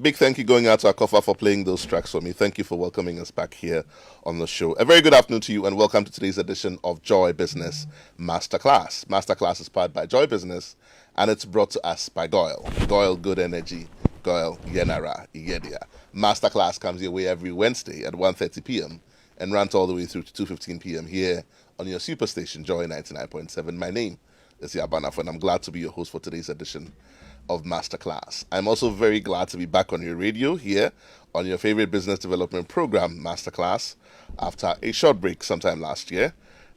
Big thank you going out to Akofa for playing those tracks for me. Thank you for welcoming us back here on the show. A very good afternoon to you and welcome to today's edition of Joy Business Masterclass. Masterclass is powered by Joy Business and it's brought to us by Goyle. Goyle Good Energy. Goyle Yenara Iyedia. Masterclass comes your way every Wednesday at 1:30 p.m. and runs all the way through to 2:15 p.m. here on your superstation, Joy 99.7. My name is Yaw Barnafo and I'm glad to be your host for today's edition of Masterclass. I'm also very glad to be back on your radio here on your favorite business development program, Masterclass, after a short break sometime last year.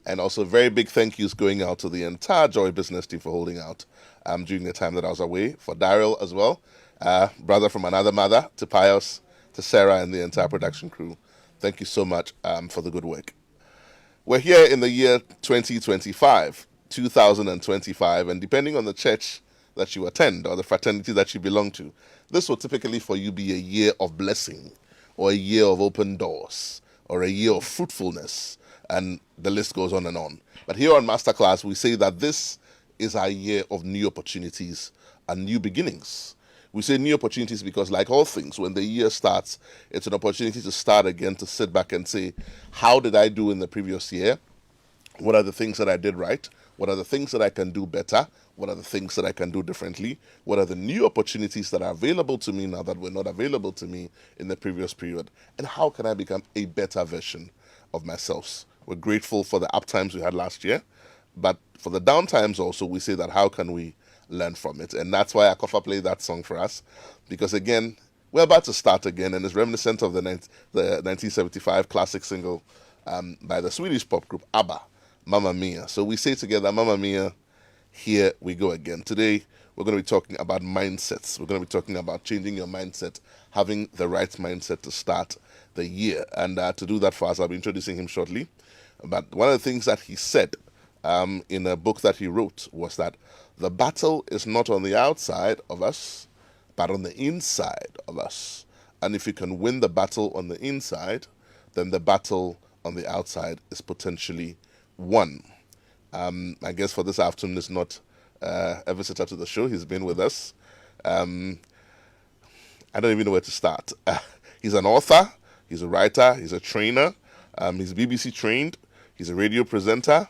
And also very big thank yous going out to the entire Joy Business team for holding out during the time that I was away. For Daryl as well, brother from another mother, to Pius, to Sarah and the entire production crew. Thank you so much for the good work. We're here in the year 2025, and depending on the church that you attend or the fraternity that you belong to, this will typically for you be a year of blessing or a year of open doors or a year of fruitfulness, and the list goes on and on. But here on Masterclass, we say that this is our year of new opportunities and new beginnings. We say new opportunities because, like all things, when the year starts, it's an opportunity to start again, to sit back and say, how did I do in the previous year? What are the things that I did right? What are the things that I can do better? What are the things that I can do differently? What are the new opportunities that are available to me now that were not available to me in the previous period? And how can I become a better version of myself? We're grateful for the up times we had last year, but for the down times also, we say that how can we learn from it? And that's why Akofa played that song for us, because again, we're about to start again, and it's reminiscent of the 1975 classic single by the Swedish pop group ABBA, Mamma Mia. So we say together, Mamma Mia, here we go again. Today, we're going to be talking about mindsets. We're going to be talking about changing your mindset, having the right mindset to start the year. And to do that for us, I'll be introducing him shortly. But one of the things that he said in a book that he wrote was that the battle is not on the outside of us, but on the inside of us. And if you can win the battle on the inside, then the battle on the outside is potentially won. I guess for this afternoon is not a visitor to the show. He's been with us. I don't even know where to start. He's an author, he's a writer, he's a trainer, he's BBC trained, he's a radio presenter,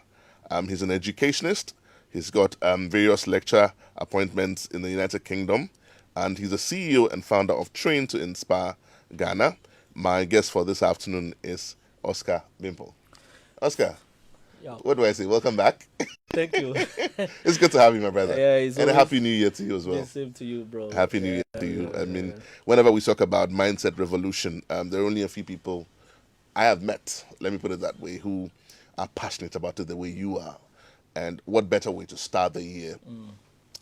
he's an educationist, he's got various lecture appointments in the United Kingdom, and he's a CEO and founder of Train to Inspire Ghana. My guest for this afternoon is Oscar Bimpong. Oscar, Yeah. what do I say? Welcome back. Thank you. It's good to have you, my brother. Yeah, it's And a always happy new year to you as well. the same to you, bro. Happy New Year to you. I mean, whenever we talk about mindset revolution, there are only a few people I have met, let me put it that way, who are passionate about it the way you are. And what better way to start the year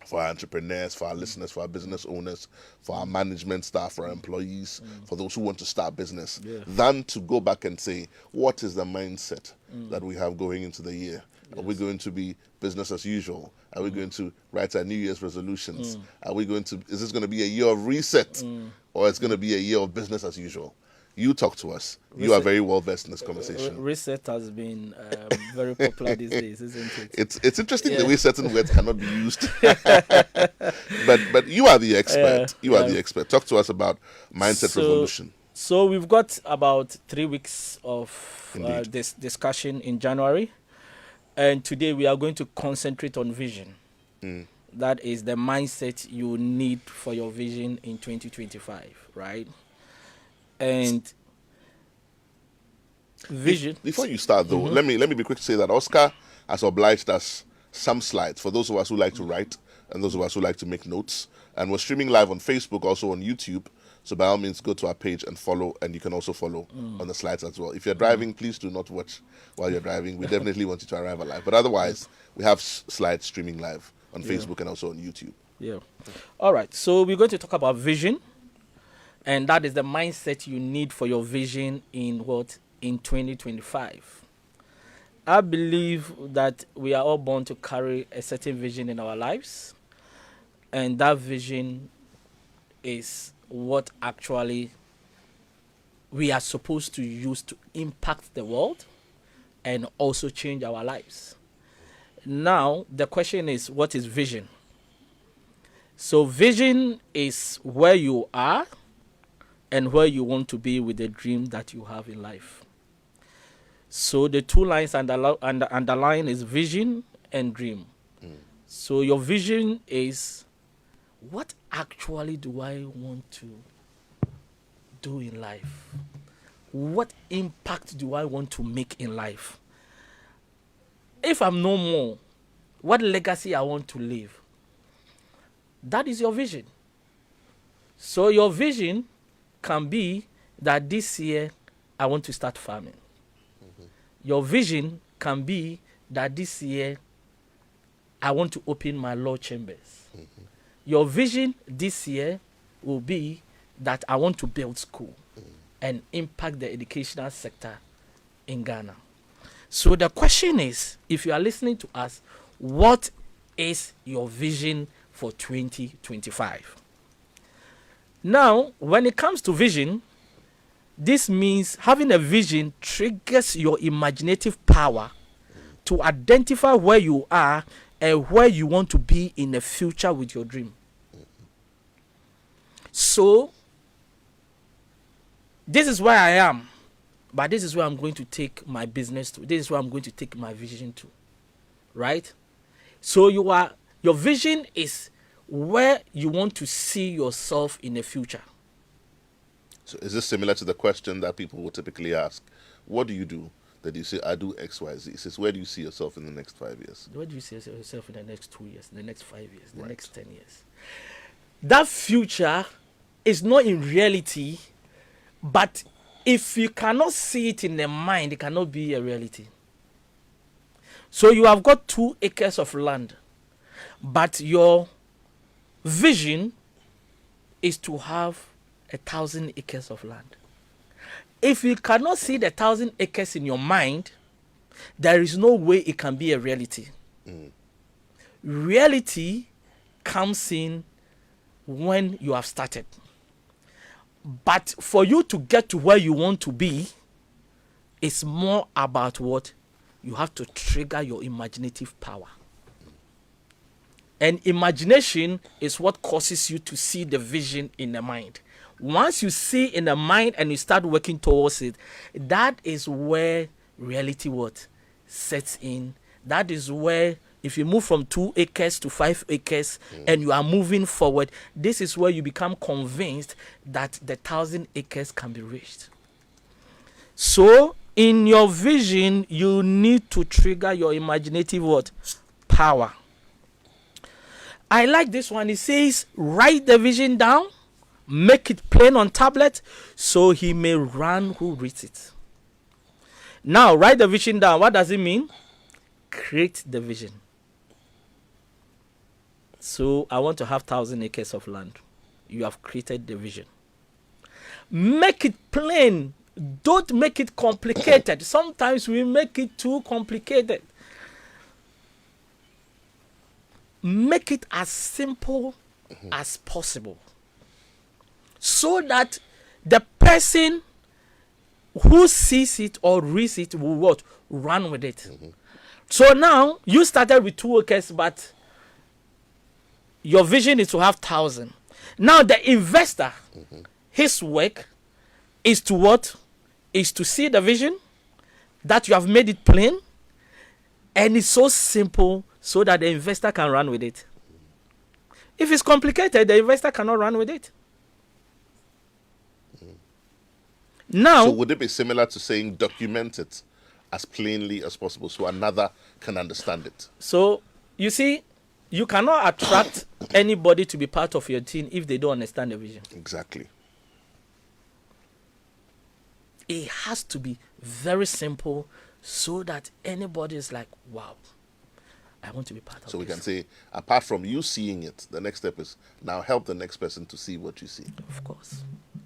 for our entrepreneurs, for our listeners, for our business owners, for our management staff, for our employees, for those who want to start business, than to go back and say, what is the mindset that we have going into the year? Are we going to be business as usual? Are we going to write our New Year's resolutions? Is this going to be a year of reset? Or it's going to be a year of business as usual? You talk to us. You are very well versed in this conversation. Reset has been very popular these days, isn't it? It's interesting the way certain words cannot be used. but you are the expert. You are the expert. Talk to us about mindset revolution. So we've got about 3 weeks of Indeed. this discussion in January. And today we are going to concentrate on vision. That is the mindset you need for your vision in 2025, right? And vision. Before you start, though, let me be quick to say that Oscar has obliged us some slides for those of us who like to write and those of us who like to make notes. And we're streaming live on Facebook, also on YouTube. So by all means, go to our page and follow, and you can also follow on the slides as well. If you're driving, please do not watch while you're driving. We definitely want you to arrive alive. But otherwise, we have slides streaming live on Facebook and also on YouTube. Yeah. All right. So we're going to talk about vision. And that is the mindset you need for your vision in 2025. I believe that we are all born to carry a certain vision in our lives. And that vision is what actually we are supposed to use to impact the world and also change our lives. Now, the question is, what is vision? So vision is where you are and where you want to be with the dream that you have in life. So the two lines underline is vision and dream. So your vision is, what actually do I want to do in life? What impact do I want to make in life? If I'm no more, what legacy I want to leave? That is your vision. So your vision can be that this year I want to start farming. Your vision can be that this year I want to open my law chambers. Your vision this year will be that I want to build school and impact the educational sector in Ghana. So the question is, if you are listening to us, what is your vision for 2025? Now, when it comes to vision, this means having a vision triggers your imaginative power to identify where you are and where you want to be in the future with your dream. So, this is where I am, but this is where I'm going to take my business to. This is where I'm going to take my vision to. Right? So your vision is where you want to see yourself in the future. So is this similar to the question that people will typically ask? What do you do? That you say, I do X, Y, Z. It says, where do you see yourself in the next 5 years? Where do you see yourself in the next 2 years, the next 5 years, the Right. next 10 years? That future is not in reality, but if you cannot see it in the mind, it cannot be a reality. So you have got 2 acres of land, but your vision is to have 1,000 acres of land. If you cannot see the 1,000 acres in your mind, there is no way it can be a reality. Reality comes in when you have started. But for you to get to where you want to be, it's more about what? You have to trigger your imaginative power. And imagination is what causes you to see the vision in the mind. Once you see in the mind and you start working towards it, that is where reality what? Sets in. That is where, if you move from 2 acres to 5 acres and you are moving forward, this is where you become convinced that the 1,000 acres can be reached. So, in your vision, you need to trigger your imaginative what? Power. I like this one. It says, write the vision down, make it plain on tablet, so he may run who reads it. Now, write the vision down. What does it mean? Create the vision. So, I want to have 1,000 acres of land. You have created the vision. Make it plain. Don't make it complicated. Sometimes we make it too complicated. Make it as simple as possible, so that the person who sees it or reads it will what? Run with it. So now you started with 2 acres, but your vision is to have 1,000. Now the investor, his work is to what? Is to see the vision, that you have made it plain, and it's so simple so that the investor can run with it. If it's complicated, the investor cannot run with it. Now, So would it be similar to saying document it as plainly as possible so another can understand it? so you see, you cannot attract anybody to be part of your team if they don't understand the vision. Exactly. It has to be very simple so that anybody is like, wow, I want to be part of So we this. can say, apart from you seeing it, the next step is now help the next person to see what you see. Of course.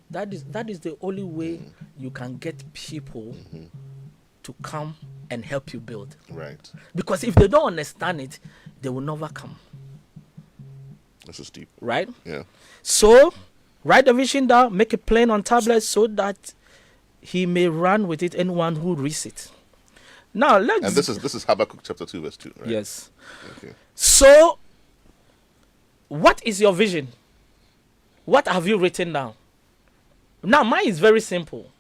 That is the only way you can get people to come and help you build. Right. Because if they don't understand it, they will never come. This is deep. Right? Yeah. So, write the vision down, make it plain on tablets so that he may run with it, anyone who reads it. Now, let's... And this is Habakkuk chapter 2, verse 2, right? Yes. Okay. So, what is your vision? What have you written down? Now, mine is very simple.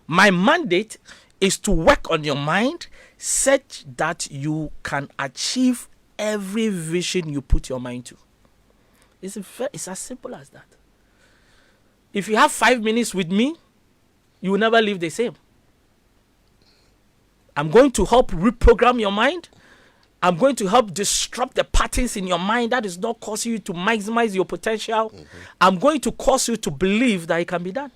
My mandate is to work on your mind such that you can achieve every vision you put your mind to. It's as simple as that. If you have 5 minutes with me, you will never live the same. I'm going to help reprogram your mind. I'm going to help disrupt the patterns in your mind that is not causing you to maximize your potential. I'm going to cause you to believe that it can be done.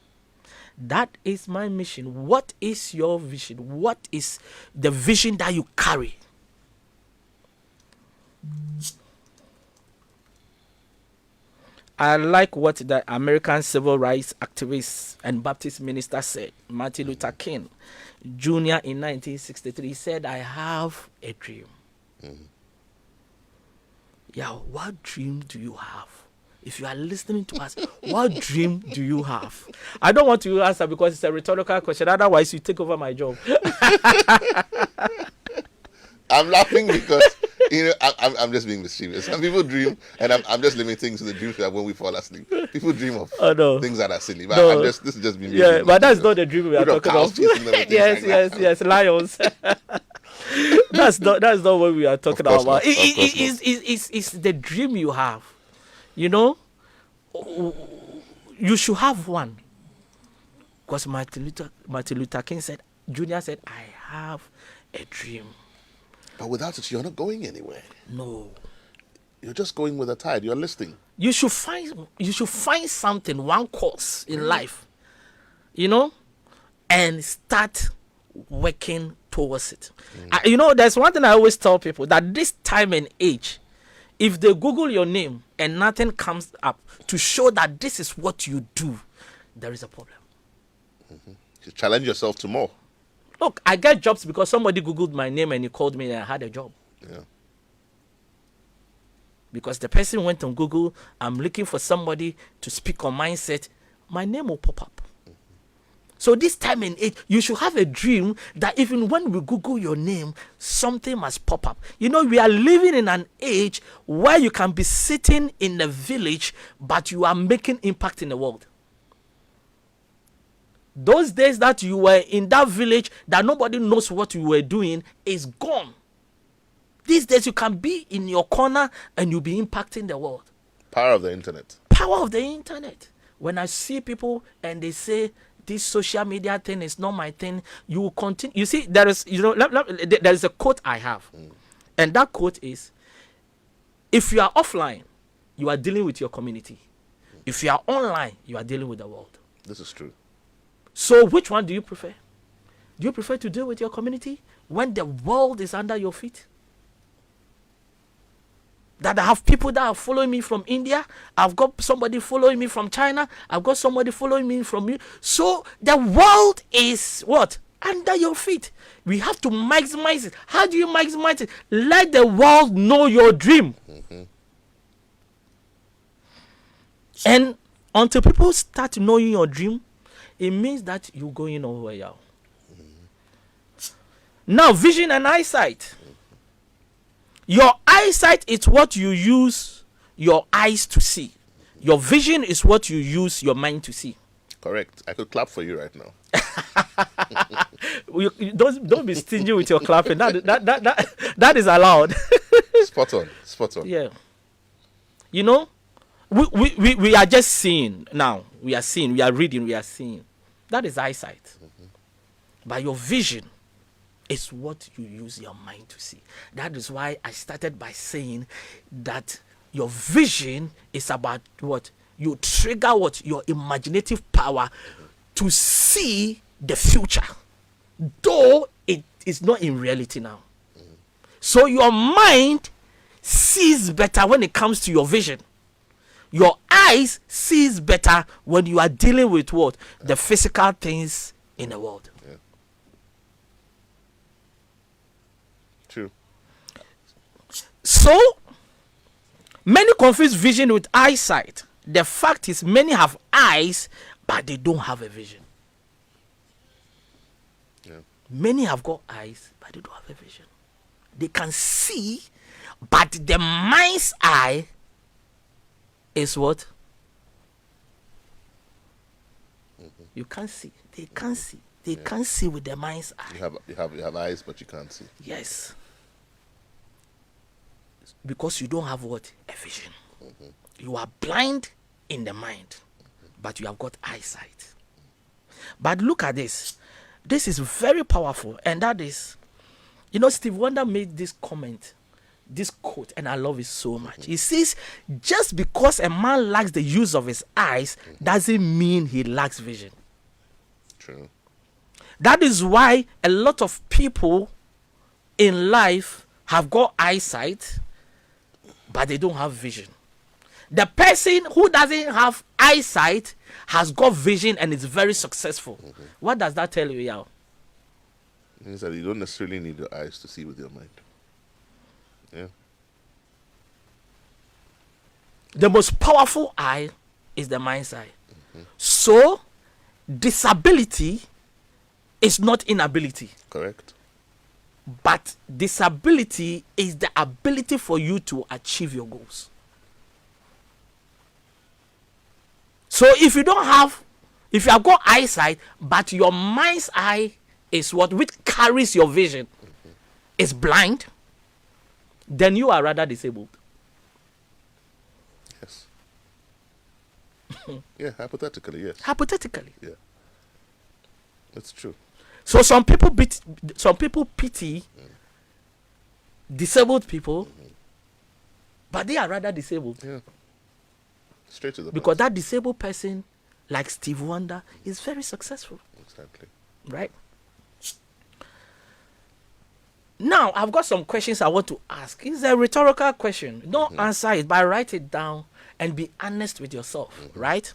That is my mission. What is your vision? What is the vision that you carry? I like what the American civil rights activist and Baptist minister said. Martin Luther King Jr. in 1963 said, I have a dream. Yeah, what dream do you have? If you are listening to us, what dream do you have? I don't want to answer because it's a rhetorical question. Otherwise, you take over my job. I'm laughing because I'm just being mischievous. Some people dream, and I'm just limiting to the dreams we have when we fall asleep. People dream of things that are silly. But this is just being but that's not the dream we are talking about. Yes, lions. That's not what we are talking about. It's the dream you have. You know, you should have one. Because Martin Luther King said, Junior said, I have a dream. But without it, you're not going anywhere. No. You're just going with the tide. You're listing. You should find something, one course in life, you know, and start working towards it. You know, there's one thing I always tell people, that this time and age, if they Google your name and nothing comes up to show that this is what you do, there is a problem. You challenge yourself to more. Look, I get jobs because somebody Googled my name and he called me and I had a job. Yeah. Because the person went on Google, I'm looking for somebody to speak on mindset, my name will pop up. So this time and age, you should have a dream that even when we Google your name, something must pop up. You know, we are living in an age where you can be sitting in a village, but you are making impact in the world. Those days that you were in that village that nobody knows what you were doing is gone. These days you can be in your corner and you'll be impacting the world. Power of the internet. Power of the internet. When I see people and they say this social media thing is not my thing, you will continue. You see, there is a quote I have. And that quote is, if you are offline, you are dealing with your community. If you are online, you are dealing with the world. This is true. So which one do you prefer? Do you prefer to deal with your community when the world is under your feet? That I have people that are following me from India. I've got somebody following me from China. I've got somebody following me from you. So the world is what? Under your feet. We have to maximize it. How do you maximize it? Let the world know your dream. And until people start knowing your dream, it means that you're going over here. Now, vision and eyesight. Your eyesight is what you use your eyes to see. Your vision is what you use your mind to see. Correct. I could clap for you right now. Don't be stingy with your clapping. That is allowed. Spot on. Yeah. You know, we are just seeing now. We are seeing. We are reading. We are seeing. That is eyesight. But your vision is what you use your mind to see. That is why I started by saying that your vision is about what? You trigger what? Your imaginative power to see the future. Though it is not in reality now. So your mind sees better when it comes to your vision. Your eyes sees better when you are dealing with what? The physical things in the world. Yeah. True. So, many confuse vision with eyesight. The fact is, many have eyes, but they don't have a vision. Yeah. Many have got eyes, but they don't have a vision. They can see, but the mind's eye is what? You can't see. They can't see. They can't see with their mind's eye. You have eyes, but you can't see. Yes. Because you don't have what? A vision. You are blind in the mind, but you have got eyesight. But look at this. This is very powerful, and that is, Steve Wonder made this comment, this quote, and I love it so much. He says, just because a man lacks the use of his eyes doesn't mean he lacks vision. True. That is why a lot of people in life have got eyesight, but they don't have vision. The person who doesn't have eyesight has got vision and is very successful. What does that tell you, Yaw? It means that you don't necessarily need your eyes to see with your mind. Yeah. The most powerful eye is the mind's eye. So, disability is not inability. Correct. But disability is the ability for you to achieve your goals. So if you have got eyesight, but your mind's eye is which carries your vision, is blind, then you are rather disabled. Yes. Yeah, hypothetically, yes. Hypothetically. Yeah. That's true. So some people pity disabled people, but they are rather disabled. Yeah. Straight to the Because that disabled person, like Steve Wonder, is very successful. Exactly. Right? Now, I've got some questions I want to ask. It's a rhetorical question. Don't answer it, but write it down and be honest with yourself. Right?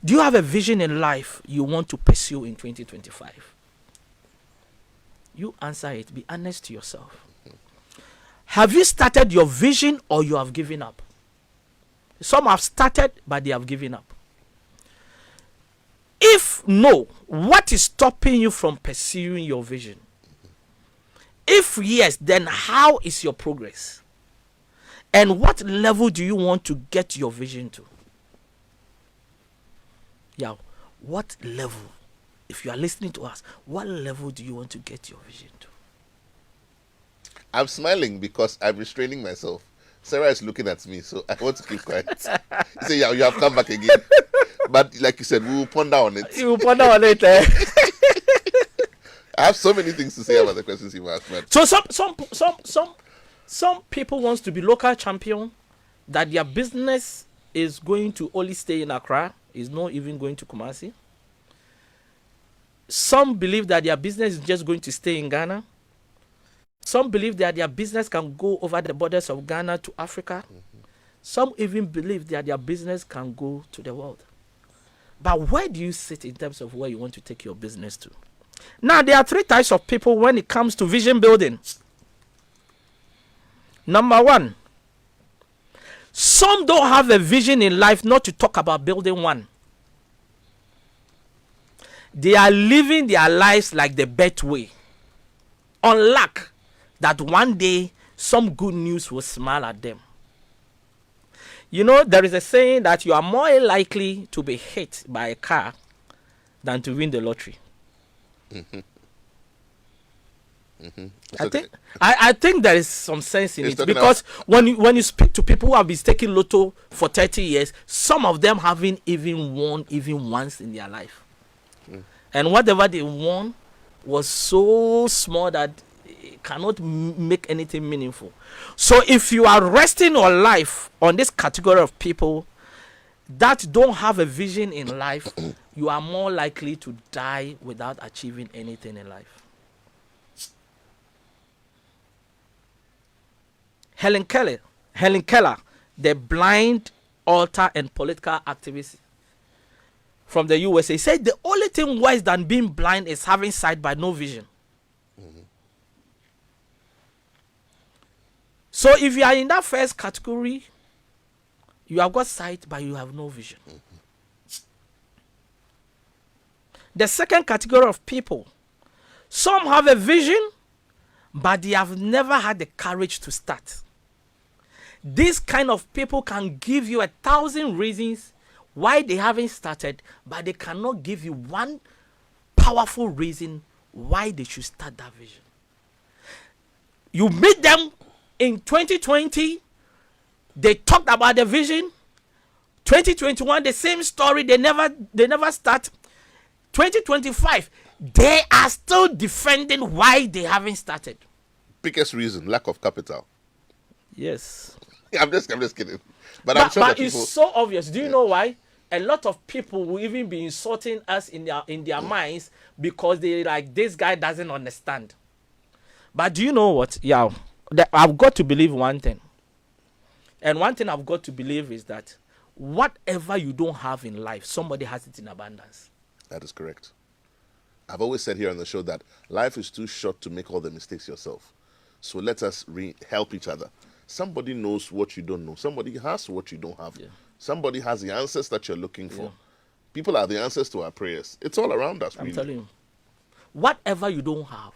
Do you have a vision in life you want to pursue in 2025? You answer it. Be honest to yourself. Have you started your vision or you have given up? Some have started, but they have given up. If no, what is stopping you from pursuing your vision? If yes, then how is your progress? And what level do you want to get your vision to? Yeah, what level? If you are listening to us, what level do you want to get your vision to? I'm smiling because I'm restraining myself. Sarah is looking at me, so I want to keep quiet. You say, yeah, you have come back again. But like you said, we will ponder on it. You will ponder on it. I have so many things to say about the questions you asked, man. So some people wants to be local champion, that their business is going to only stay in Accra, is not even going to Kumasi. Some believe that their business is just going to stay in Ghana. Some believe that their business can go over the borders of Ghana to Africa. Some even believe that their business can go to the world. But where do you sit in terms of where you want to take your business to? Now, there are three types of people when it comes to vision building. Number one, some don't have a vision in life, not to talk about building one. They are living their lives like the best way, on luck that one day some good news will smile at them. There is a saying that you are more likely to be hit by a car than to win the lottery. I think there is some sense in it, because when you speak to people who have been taking lotto for 30 years, some of them haven't even won even once in their life. And whatever they won was so small that it cannot make anything meaningful. So if you are resting your life on this category of people that don't have a vision in life, you are more likely to die without achieving anything in life. Helen Keller, the blind author and political activist from the USA, said the only thing worse than being blind is having sight but no vision. So if you are in that first category, you have got sight but you have no vision. The second category of people, some have a vision but they have never had the courage to start. This kind of people can give you 1,000 reasons why they haven't started, but they cannot give you one powerful reason why they should start that vision. You meet them in 2020, they talked about the vision. 2021, the same story, they never start. 2025, they are still defending why they haven't started. Biggest reason, lack of capital. Yes. I'm just kidding. But I'm sure that it's people, so obvious. Do you know why? A lot of people will even be insulting us in their minds because they like, this guy doesn't understand. But do you know what? Yeah, I've got to believe one thing. And one thing I've got to believe is that whatever you don't have in life, somebody has it in abundance. that is correct. I've always said here on the show that life is too short to make all the mistakes yourself. So let us help each other. Somebody knows what you don't know. Somebody has what you don't have. Yeah. Somebody has the answers that you're looking for. Yeah. People are the answers to our prayers. It's all around us, I'm really. telling you, whatever you don't have,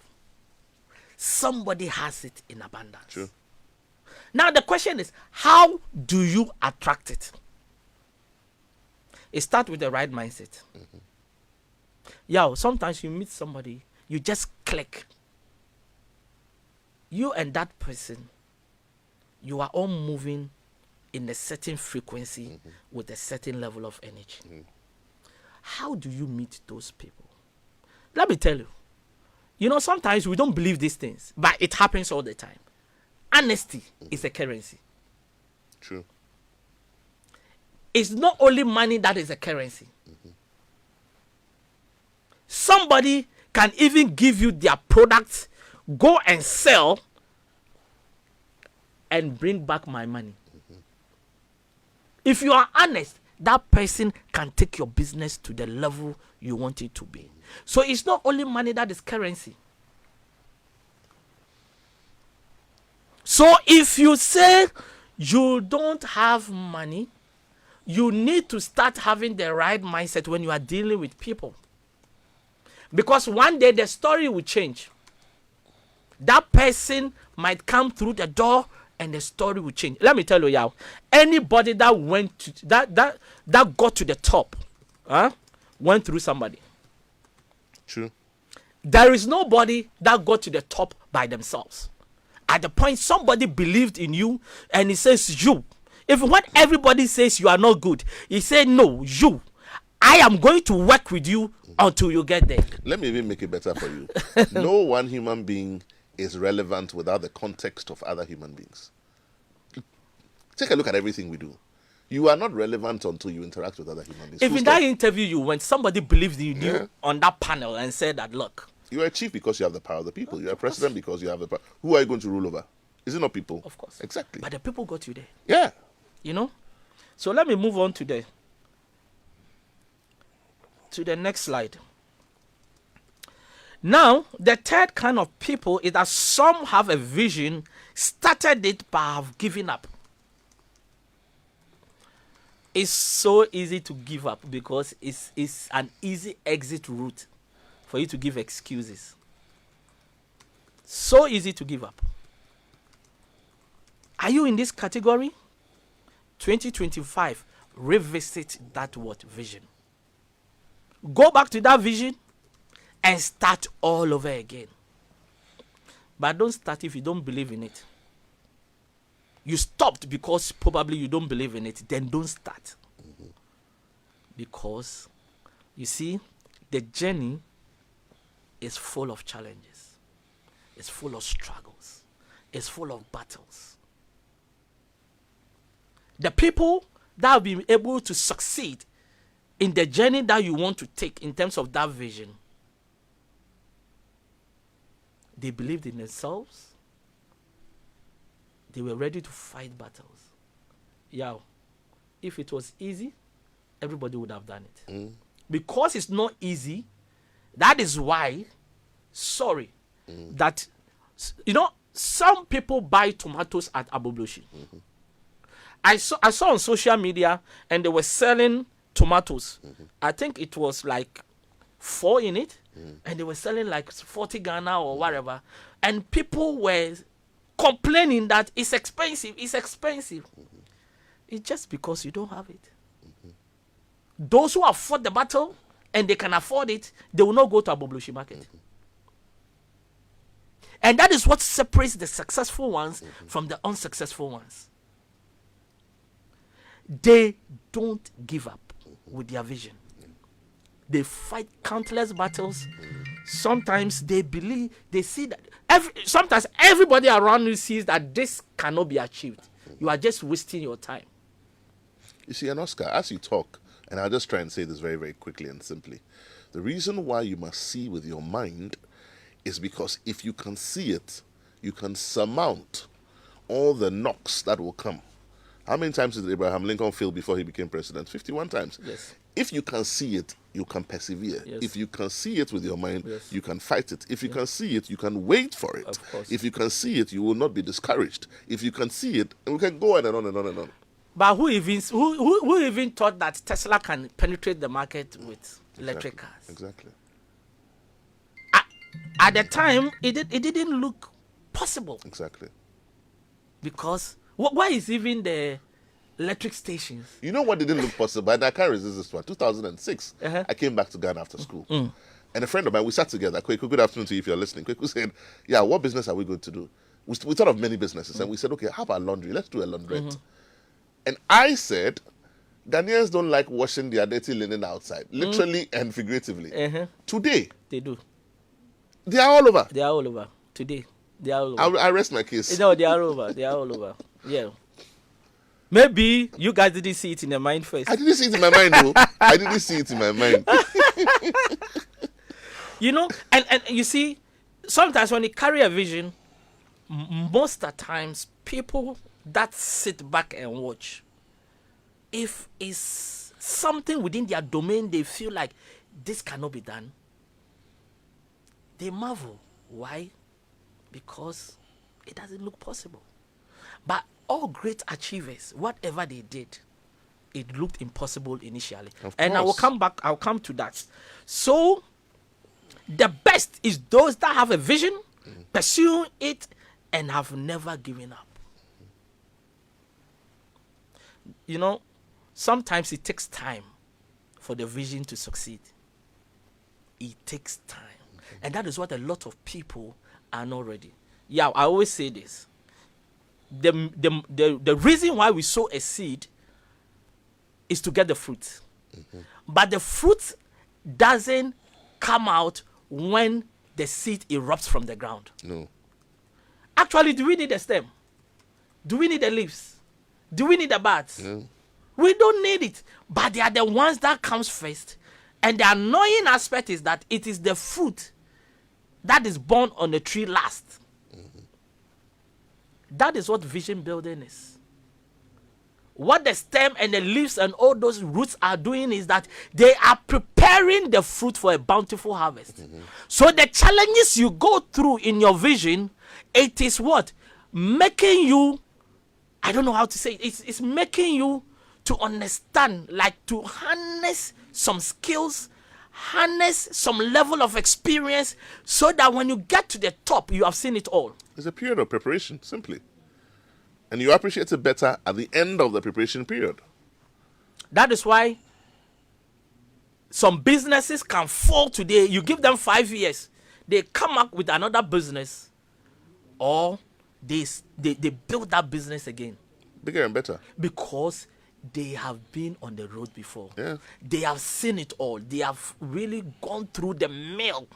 somebody has it in abundance. True. Now the question is, how do you attract it? It starts with the right mindset. Mm-hmm. Yeah, sometimes you meet somebody, you just click. You and that person, you are all moving in a certain frequency Mm-hmm. with a certain level of energy. Mm-hmm. How do you meet those people? Let me tell you. You know, sometimes we don't believe these things, but it happens all the time. Honesty is a currency. True. It's not only money that is a currency. Somebody can even give you their products, go and sell, and bring back my money. If you are honest, that person can take your business to the level you want it to be. So it's not only money that is currency. So if you say you don't have money, you need to start having the right mindset when you are dealing with people. Because one day the story will change. That person might come through the door and the story will change. Let me tell you, Yaw, anybody that went to that got to the top, went through somebody. True. There is nobody that got to the top by themselves. At the point somebody believed in you and he says you. If when everybody says you are not good, he said no, you. I am going to work with you until you get there. Let me even make it better for you. No one human being is relevant without the context of other human beings. Take a look at everything we do. You are not relevant until you interact with other human beings. If in that interview you went, somebody believed in you on that panel and said that, look. You are a chief because you have the power of the people. You are a president because you have the power. Who are you going to rule over? Is it not people? Of course. Exactly. But the people got you there. Yeah. You know? So let me move on to the next slide. Now, the third kind of people is that some have a vision, started it, but have given up. It's so easy to give up because it's an easy exit route for you to give excuses. So easy to give up. Are you in this category? 2025, revisit that vision. Go back to that vision and start all over again. But don't start if you don't believe in it. You stopped because probably you don't believe in it, then don't start. Because, you see, the journey is full of challenges. It's full of struggles. It's full of battles. The people that have been able to succeed in the journey that you want to take in terms of that vision, they believed in themselves. They were ready to fight battles. Yeah, if it was easy, everybody would have done it. Because it's not easy, that is why, that, you know, some people buy tomatoes at Abobloshi. I saw on social media and they were selling tomatoes. I think it was like 4 in it, and they were selling like 40 Ghana or whatever. And people were complaining that it's expensive. It's just because you don't have it. Those who have fought the battle and they can afford it, they will not go to Abobloshi market. And that is what separates the successful ones from the unsuccessful ones. They don't give up with their vision. They fight countless battles. Sometimes they believe, they see that sometimes everybody around you sees that this cannot be achieved. You are just wasting your time. You see, and Oscar, as you talk, and I'll just try and say this very, very quickly and simply. The reason why you must see with your mind is because if you can see it, you can surmount all the knocks that will come. How many times did Abraham Lincoln fail before he became president? 51 times. Yes. If you can see it, you can persevere. Yes. If you can see it with your mind, yes. you can fight it. If you can see it, you can wait for it. Of course. If you can see it, you will not be discouraged. If you can see it, and we can go on and on and on and on. But who even thought that Tesla can penetrate the market with electric cars? Exactly. At the time, it didn't look possible. Exactly. Because why is even the electric stations? You know what didn't look possible? And I can't resist this one. 2006, I came back to Ghana after school. And a friend of mine, we sat together. Kweku, good afternoon to you if you're listening. Kweku said, yeah, what business are we going to do? We thought of many businesses. And we said, okay, how about laundry? Let's do a laundrette. And I said, Ghanaians don't like washing their dirty linen outside, literally and figuratively. Today, They do. they are all over. They are all over. Today, they are all over. I rest my case. No, they are over. They are all over. Yeah. Maybe you guys didn't see it in your mind first. I didn't see it in my mind, though. I didn't see it in my mind. You know, and you see, sometimes when you carry a vision, most of the times, people that sit back and watch, if it's something within their domain, they feel like this cannot be done, they marvel. Why? Because it doesn't look possible. But all great achievers, whatever they did, it looked impossible initially. And I will come back, I'll come to that. So, the best is those that have a vision, pursue it, and have never given up. You know, sometimes it takes time for the vision to succeed. It takes time. And that is what a lot of people are not ready. Yeah, I always say this. The reason why we sow a seed is to get the fruit. But the fruit doesn't come out when the seed erupts from the ground. No. Actually, do we need a stem? Do we need the leaves? Do we need the buds? No. We don't need it. But they are the ones that comes first. And the annoying aspect is that it is the fruit that is born on the tree last. That is what vision building is. What the stem and the leaves and all those roots are doing is that they are preparing the fruit for a bountiful harvest. So the challenges you go through in your vision, it is what? Making you, I don't know how to say it, it's making you to understand, like to harness some skills, harness some level of experience, so that when you get to the top, you have seen it all. It's a period of preparation, simply. And you appreciate it better at the end of the preparation period. That is why some businesses can fall today. You give them 5 years, they come up with another business, or they build that business again. Bigger and better. Because they have been on the road before. Yeah. They have seen it all. They have really gone through the mill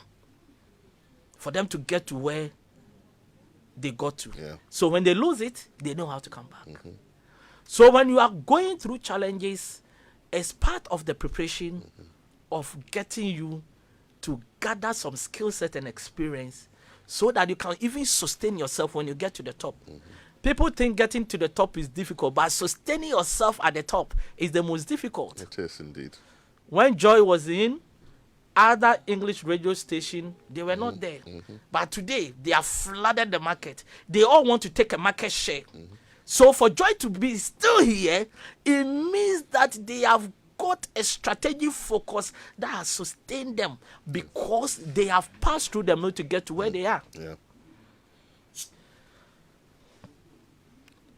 for them to get to where they got to. Yeah. So when they lose it, they know how to come back. So when you are going through challenges, it's part of the preparation of getting you to gather some skill set and experience, so that you can even sustain yourself when you get to the top. People think getting to the top is difficult, but sustaining yourself at the top is the most difficult. It is indeed. When Joy was in other English radio station, they were not there. But today, they have flooded the market. They all want to take a market share. So for Joy to be still here, it means that they have got a strategic focus that has sustained them, because they have passed through the mill to get to where they are. Yeah.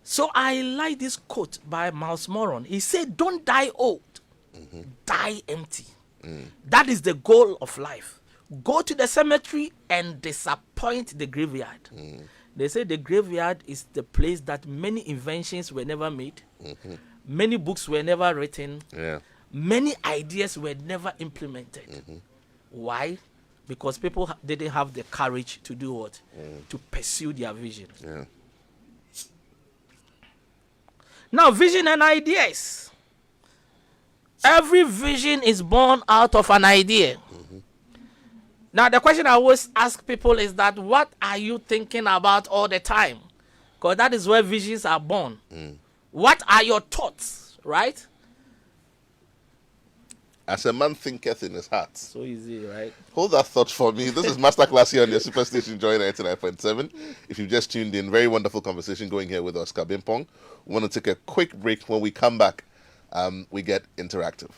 So I like this quote by Miles Moron. He said, "Don't die old. Die empty. That is the goal of life. Go to the cemetery and disappoint the graveyard. They say the graveyard is the place that many inventions were never made, many books were never written, many ideas were never implemented. Why? Because people didn't have the courage to do what? To pursue their vision. Now, vision and ideas. Every vision is born out of an idea. Now, the question I always ask people is that, what are you thinking about all the time? Because that is where visions are born. What are your thoughts, right? As a man thinketh in his heart. So easy, right? Hold that thought for me. This is Masterclass here on your Superstation Joy 99.7. If you've just tuned in, very wonderful conversation going here with Oscar Bimpong. We want to take a quick break. When we come back, we get interactive.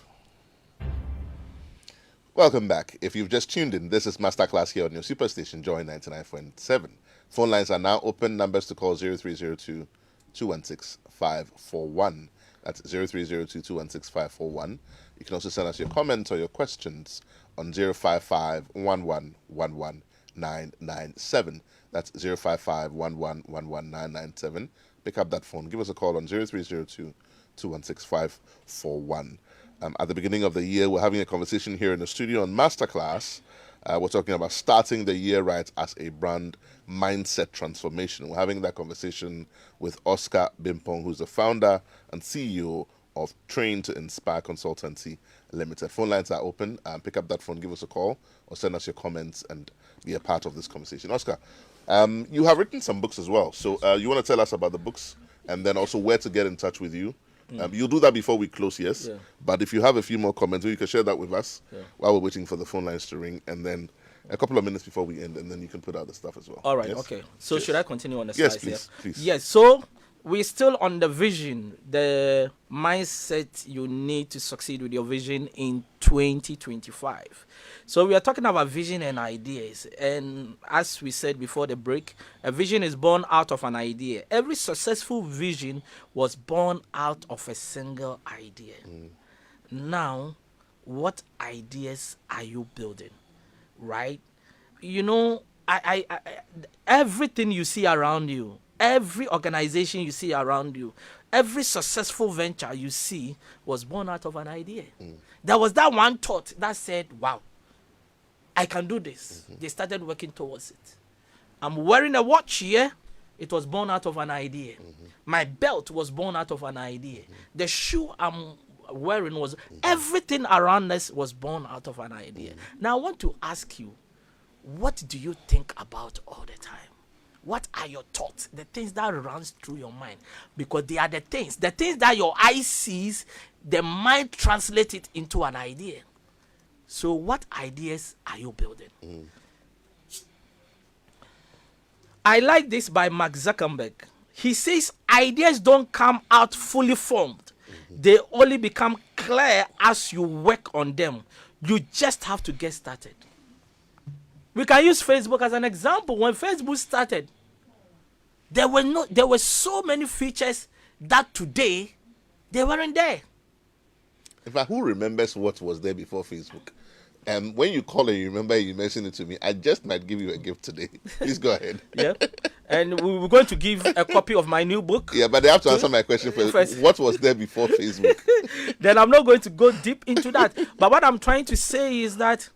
Welcome back. If you've just tuned in, this is Masterclass here on your Superstation Joy 99.7. Phone lines are now open. Numbers to call 0302 216 541. That's 0302 216 541. You can also send us your comments or your questions on 055 1111 997. That's 055 1111 997. Pick up that phone. Give us a call on 0302 216 541. At the beginning of the year, we're having a conversation here in the studio on Masterclass. We're talking about starting the year right as a brand mindset transformation. We're having that conversation with Oscar Bimpong, who's the founder and CEO of Train to Inspire Consultancy Limited. Phone lines are open. Pick up that phone, give us a call, or send us your comments and be a part of this conversation. Oscar, you have written some books as well. So you want to tell us about the books and then also where to get in touch with you. You'll do that before we close, yes? But if you have a few more comments, you can share that with us while we're waiting for the phone lines to ring, and then a couple of minutes before we end, and then you can put out the stuff as well. All right, yes? okay. So Yes. should I continue on the Yes, slides please, here? please. Yes, so we're still on the vision, the mindset you need to succeed with your vision in 2025. So we are talking about vision and ideas. And as we said before the break, a vision is born out of an idea. Every successful vision was born out of a single idea. Now, what ideas are you building? Right? You know, I everything you see around you, every organization you see around you, every successful venture you see was born out of an idea. There was that one thought that said, wow, I can do this. They started working towards it. I'm wearing a watch here. It was born out of an idea. My belt was born out of an idea. The shoe I'm wearing was, everything around us was born out of an idea. Now I want to ask you, what do you think about all the time? What are your thoughts? The things that runs through your mind. Because they are the things that your eye sees, the mind translates it into an idea. So what ideas are you building? I like this by Mark Zuckerberg. He says ideas don't come out fully formed. They only become clear as you work on them. You just have to get started. We can use Facebook as an example. When Facebook started, there were so many features that today they weren't there. In fact, who remembers what was there before Facebook? And when you call and you remember, you mention it to me, I just might give you a gift today. Please go ahead. Yeah. And we were going to give a copy of my new book. Yeah, but they have to answer my question first. What was there before Facebook? Then I'm not going to go deep into that. But what I'm trying to say is that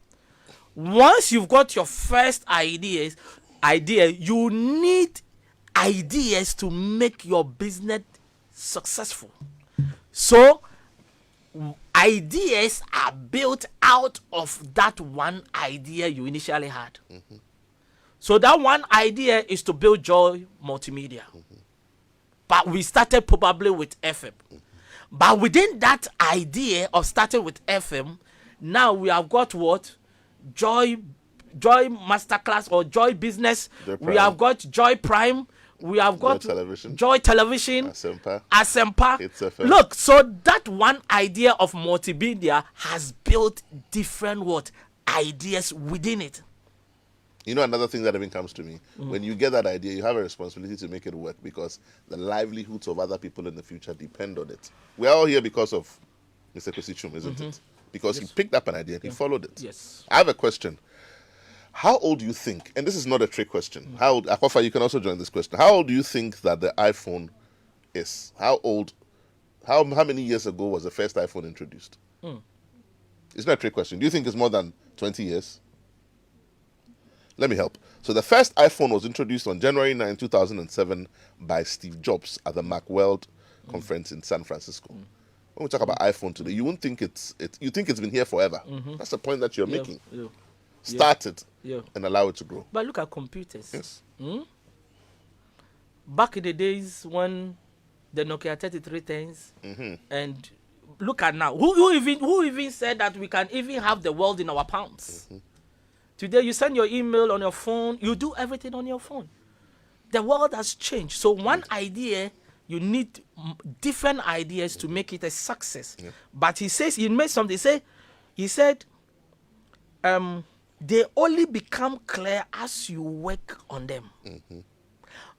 once you've got your first idea, you need ideas to make your business successful. So ideas are built out of that one idea you initially had. So that one idea is to build Joy Multimedia. But we started probably with FM. But within that idea of starting with FM, now we have got what? Joy Masterclass or Joy Business. We have got Joy Prime. We have got Joy Television, Asempa. Look, so that one idea of multimedia has built different ideas within it. You know, another thing that even comes to me, when you get that idea, you have a responsibility to make it work because the livelihoods of other people in the future depend on it. We're all here because of Mr. Kosichum, isn't it? Because he picked up an idea and he followed it. Yes. I have a question. How old do you think, and this is not a trick question, how old, Akofa, you can also join this question. How old do you think that the iPhone is? How many years ago was the first iPhone introduced? It's not a trick question. Do you think it's more than 20 years? Let me help. So the first iPhone was introduced on January 9, 2007 by Steve Jobs at the Macworld conference in San Francisco. When we talk about iPhone today, you won't think you think it's been here forever. That's the point that you're making. Start it and allow it to grow. But look at computers. Yes. Back in the days when the Nokia 3310s, and look at now. Who even said that we can even have the world in our palms? Today you send your email on your phone. You do everything on your phone. The world has changed. So one idea, you need different ideas to make it a success. But he made something. He said, they only become clear as you work on them.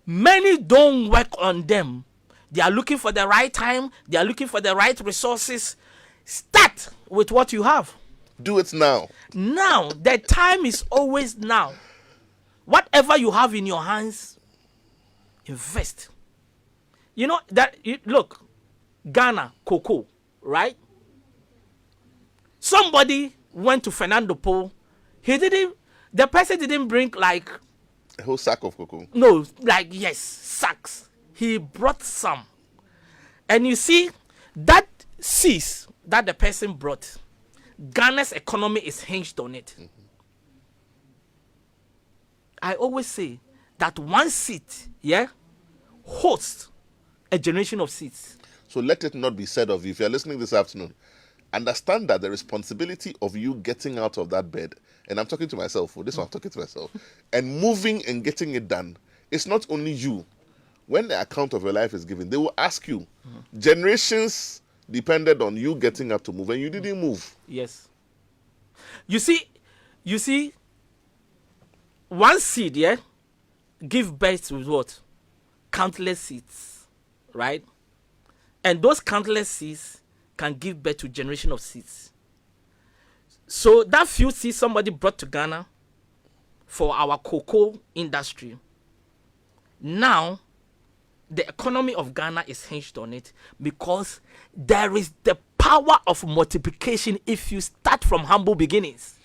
Many don't work on them. They are looking for the right time. They are looking for the right resources. Start with what you have. Do it now. Now. The time is always now. Whatever you have in your hands, invest. You know, look, Ghana, cocoa, right? Somebody went to Fernando Po. The person didn't bring like a whole sack of cocoa. No, sacks. He brought some. And you see, that seeds that the person brought, Ghana's economy is hinged on it. I always say that one seed, hosts a generation of seeds. So let it not be said of you. If you're listening this afternoon, understand that the responsibility of you getting out of that bed, and I'm talking to myself, for this one I'm talking to myself, and moving and getting it done, it's not only you. When the account of your life is given, they will ask you. Generations depended on you getting up to move, and you didn't move. Yes. You see, one seed, give birth to what? Countless seeds, right? And those countless seeds can give birth to generation of seeds. So that few seeds somebody brought to Ghana for our cocoa industry, now the economy of Ghana is hinged on it because there is the power of multiplication if you start from humble beginnings.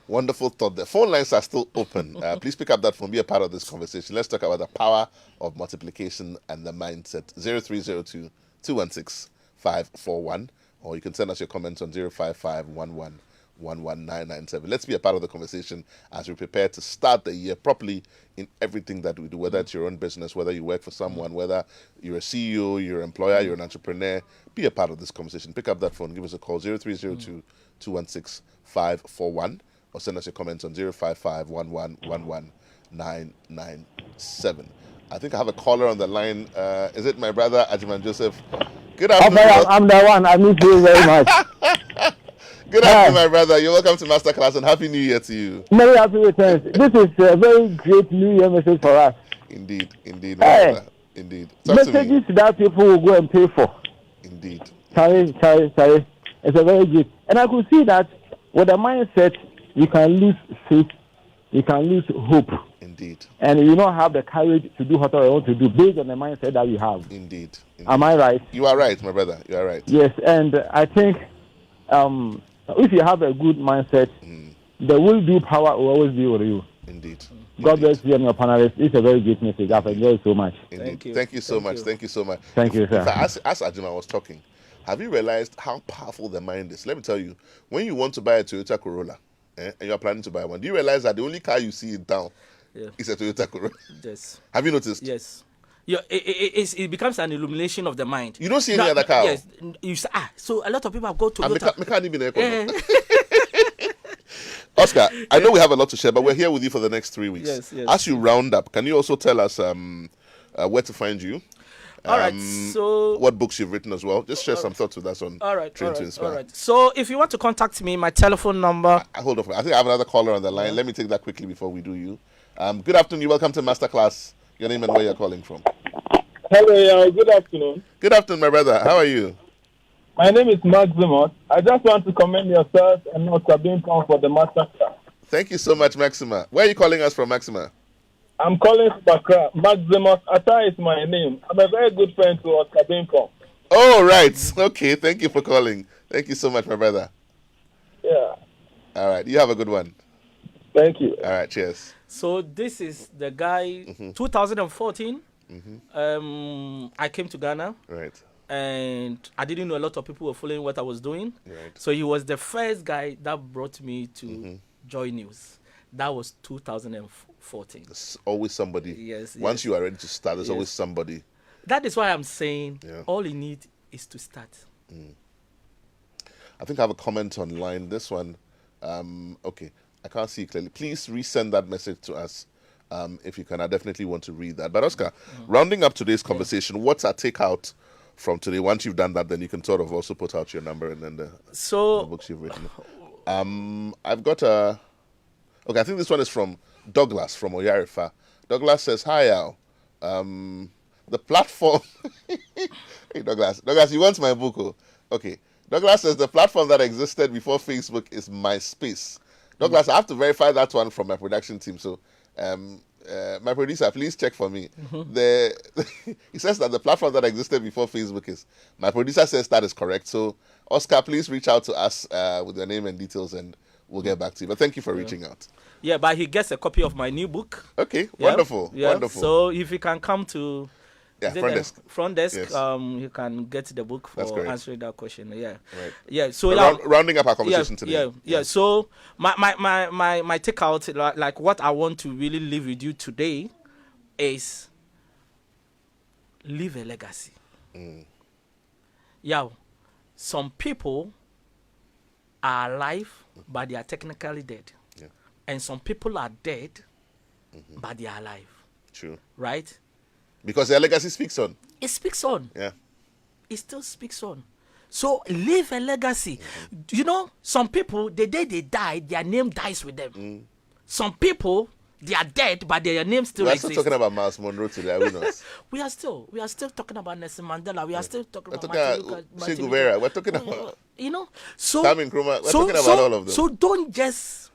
Wonderful thought. The phone lines are still open. Please pick up that phone, be a part of this conversation. Let's talk about the power of multiplication and the mindset. 0302 216 541, or you can send us your comments on 055 11997. Let's be a part of the conversation as we prepare to start the year properly in everything that we do, whether it's your own business, whether you work for someone, whether you're a CEO, you're an employer, you're an entrepreneur. Be a part of this conversation. Pick up that phone, give us a call, 0302 216 541, or send us your comments on 055 11997. I think I have a caller on the line. Is it my brother, Ajiman Joseph? Good afternoon. I'm the one. I miss you very much. Good afternoon, my brother. You're welcome to Masterclass, and Happy New Year to you. Many happy returns. This is a very great New Year message for us. Indeed, my brother. Indeed. Talk to me. Messages that people will go and pay for. Indeed. Sorry. It's a very good. And I could see that with a mindset, you can lose faith, you can lose hope. Indeed. And you don't have the courage to do what you want to do based on the mindset that you have. Indeed. Am I right? You are right, my brother. You are right. Yes, and I think if you have a good mindset, the will do power will always be with you. Indeed. God bless you and your panelists. It's a very great message. I've enjoyed so much. Indeed. Thank you so much. Thank you so much. Thank you, sir. As Ajima was talking, have you realized how powerful the mind is? Let me tell you, when you want to buy a Toyota Corolla, and you are planning to buy one, do you realize that the only car you see in town is a Toyota Corolla? Yes. Have you noticed? Yes. It becomes an illumination of the mind. You don't see any other car. Yes. You say, so a lot of people have got Toyota. Oscar, I know we have a lot to share, but we're here with you for the next 3 weeks. Yes. As you round up, can you also tell us where to find you? All right. So what books you've written as well? Just share some thoughts with us on Train to Inspire. All right. So if you want to contact me, my telephone number. Hold on. I think I have another caller on the line. Let me take that quickly before we do you. Good afternoon. You're welcome to Masterclass. Your name and where you're calling from. Hello, good afternoon. Good afternoon, my brother. How are you? My name is Maximus. I just want to commend yourself and Oscar Bimpong for the masterclass. Thank you so much, Maxima. Where are you calling us from, Maxima? I'm calling from Accra. Maximus Atta is my name. I'm a very good friend to Oscar Bimpong. Oh, right. Okay, thank you for calling. Thank you so much, my brother. Yeah. All right, you have a good one. Thank you. All right, cheers. So this is the guy, 2014. I came to Ghana. Right. And I didn't know a lot of people were following what I was doing. Right. So he was the first guy that brought me to Joy News. That was 2014. There's always somebody. Yes. Once you are ready to start, there's always somebody. That is why I'm saying all you need is to start. I think I have a comment online. This one, okay, I can't see it clearly. Please resend that message to us if you can. I definitely want to read that. But Oscar, rounding up today's conversation, what's our takeout from today? Once you've done that, then you can sort of also put out your number and then the books you've written. I've got a... Okay, I think this one is from Douglas from Oyarifa. Douglas says, hi, Al. The platform... Hey, Douglas, you want my book? Oh? Okay. Douglas says the platform that existed before Facebook is MySpace. Douglas, I have to verify that one from my production team. So, my producer, please check for me. He says that the platform that existed before Facebook is... My producer says that is correct. So, Oscar, please reach out to us with your name and details and we'll get back to you. But thank you for reaching out. Yeah, but he gets a copy of my new book. Okay, wonderful. Wonderful. So, if you can come to... front desk. Yes. You can get the book for answering that question. Yeah, right. Yeah. So rounding up our conversation today. Yeah. So my takeout, like what I want to really leave with you today, is leave a legacy. Yeah, some people are alive, but they are technically dead, and some people are dead, but they are alive. True. Right. Because their legacy speaks on. It speaks on. Yeah. It still speaks on. So leave a legacy. You know, some people, the day they die, their name dies with them. Some people, they are dead, but their name still exists. We're still talking about Miles Monroe today, are we not? we are still talking about Nelson Mandela. We are still talking about Che Guevara. We're talking about... You know, so... Kwame Nkrumah. We're talking about all of them. So don't just...